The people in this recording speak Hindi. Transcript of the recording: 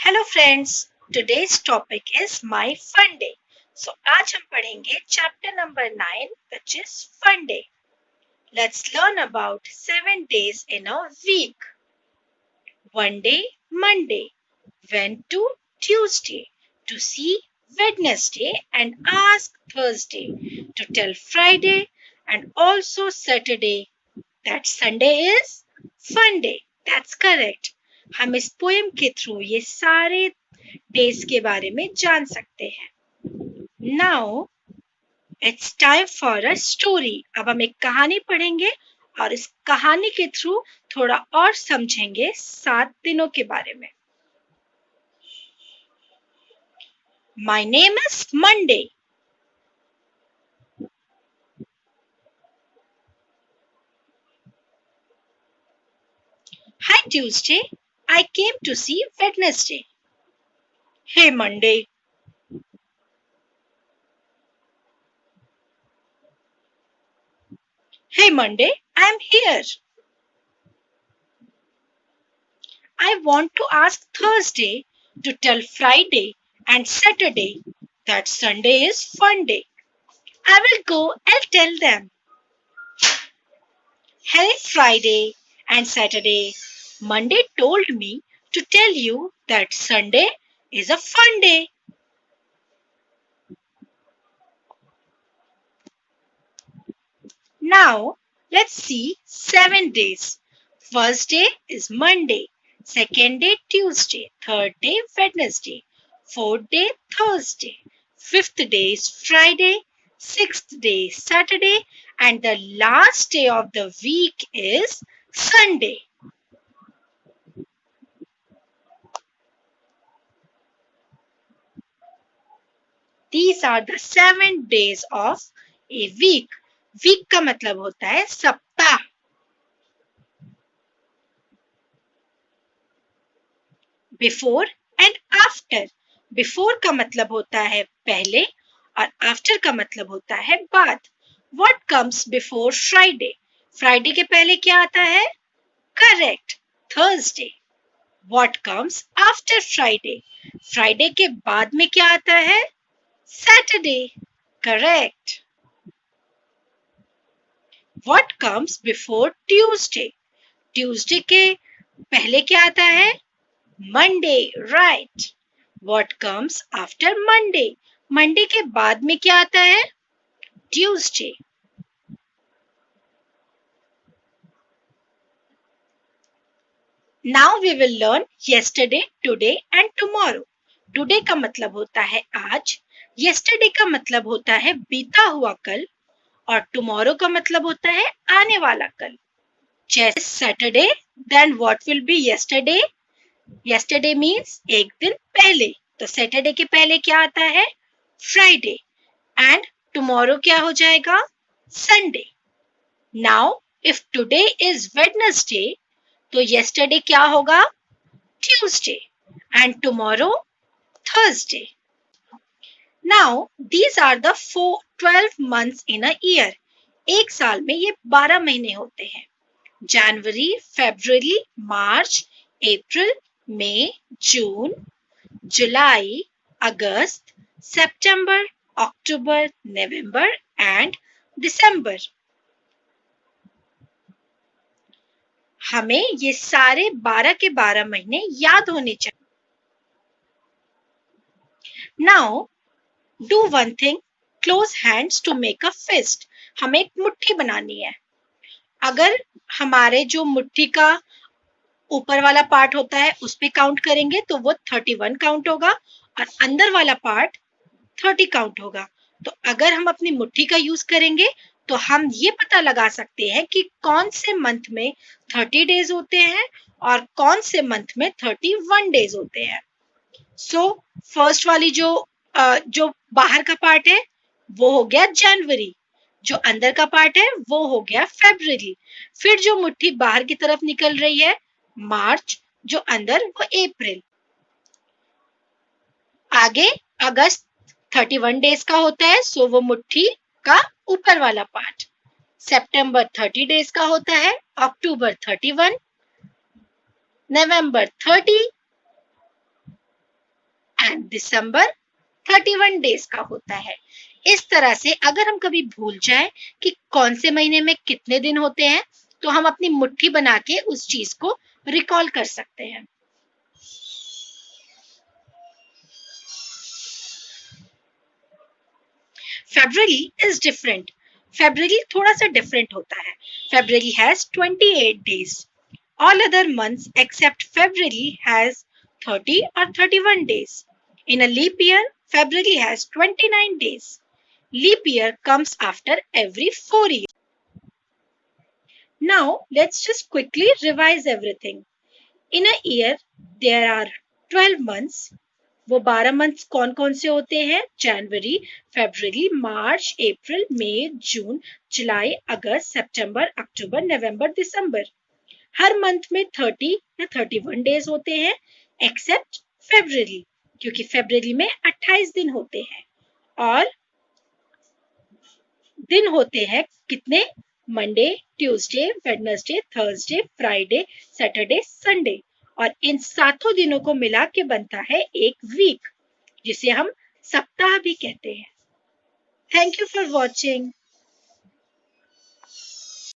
Hello friends, today's topic is my fun day. So आज हम पढ़ेंगे chapter number 9 which is fun day. Let's learn about 7 days in a week. One day Monday, went to Tuesday, to see Wednesday and ask Thursday, to tell Friday and also Saturday that Sunday is fun day. That's correct. हम इस पोएम के थ्रू ये सारे डेज के बारे में जान सकते हैं. Now it's time for a story. अब हम एक कहानी पढ़ेंगे और इस कहानी के थ्रू थोड़ा और समझेंगे 7 दिनों के बारे में. My name is Monday. Hi Tuesday, I came to see Wednesday. Hey Monday. Hey Monday, I am here. I want to ask Thursday to tell Friday and Saturday that Sunday is fun day. I will go and tell them. Hey Friday and Saturday, Monday told me to tell you that Sunday is a fun day. Now, let's see 7 days. First day is Monday, second day Tuesday, third day Wednesday, fourth day Thursday, fifth day is Friday, sixth day Saturday, and the last day of the week is Sunday. These are the 7 days of a week. Week का मतलब होता है सप्ताह. Before and after. बिफोर का मतलब होता है पहले और आफ्टर का मतलब होता है बाद. What comes before Friday? Friday के पहले क्या आता है? Correct, Thursday. What comes after Friday? Friday के बाद में क्या आता है? Saturday. Correct. What comes before Tuesday? Tuesday के पहले क्या आता है? Monday, right. What comes after Monday? Monday के बाद में क्या आता है? Tuesday. Now we will learn yesterday, today and tomorrow. Today का मतलब होता है आज. Yesterday का मतलब होता है बीता हुआ कल. और टुमारो का मतलब होता है आने वाला कल. जैसे Saturday, then what will be yesterday? Yesterday means एक दिन पहले. तो सैटरडे के पहले क्या आता है? फ्राइडे. एंड टुमारो क्या हो जाएगा? Sunday. Now if today is Wednesday, तो यस्टरडे क्या होगा? Tuesday. And tomorrow Thursday. Now, these are the 12 months in a year. एक साल में ये 12 महीने होते हैं. जनवरी, फरवरी, मार्च, अप्रैल, मई, जून, जुलाई, अगस्त, सितंबर, अक्टूबर, नवंबर एंड दिसंबर. हमें ये सारे 12 के 12 महीने याद होने चाहिए. Now, do one thing, close hands to make a fist. हमें एक मुट्ठी बनानी है. अगर हमारे जो मुट्ठी का ऊपर वाला पार्ट होता है उस पे काउंट करेंगे तो वो 31 काउंट होगा और अंदर वाला पार्ट 30 काउंट होगा. तो अगर हम अपनी मुट्ठी का यूज करेंगे तो हम ये पता लगा सकते हैं कि कौन से मंथ में 30 डेज होते हैं और कौन से मंथ में 31 डेज होते हैं. सो फर्स्ट वाली जो बाहर का पार्ट है वो हो गया जनवरी. जो अंदर का पार्ट है वो हो गया फरवरी. फिर जो मुट्ठी बाहर की तरफ निकल रही है मार्च, जो अंदर वो अप्रैल. आगे अगस्त 31 डेज का होता है, सो वो मुट्ठी का ऊपर वाला पार्ट. सितंबर 30 डेज का होता है, अक्टूबर 31, नवंबर 30, एंड दिसंबर 31 डेज का होता है। इस तरह से अगर हम कभी भूल जाए कि कौन से महीने में कितने दिन होते हैं, तो हम अपनी मुट्ठी बना के उस चीज को रिकॉल कर सकते हैं। February is different. February थोड़ा सा different होता है. February has 28 days. All other months except February has 30 or 31 days. In a leap year, February has 29 days. Leap year comes after every 4 years. Now, let's just quickly revise everything. In a year, there are 12 months. वो 12 मंथ्स कौन कौन से होते हैं? जनवरी, फरवरी, मार्च, अप्रैल, मई, जून, जुलाई, अगस्त, सितंबर, अक्टूबर, नवंबर, दिसंबर। हर मंथ में 30 या 31 डेज होते हैं एक्सेप्ट फरवरी, क्योंकि फरवरी में 28 दिन होते हैं। और दिन होते हैं कितने? Monday, Tuesday, Wednesday, Thursday, Friday, Saturday, Sunday. और इन 7 दिनों को मिला के बनता है एक वीक, जिसे हम सप्ताह भी कहते हैं। Thank you for watching.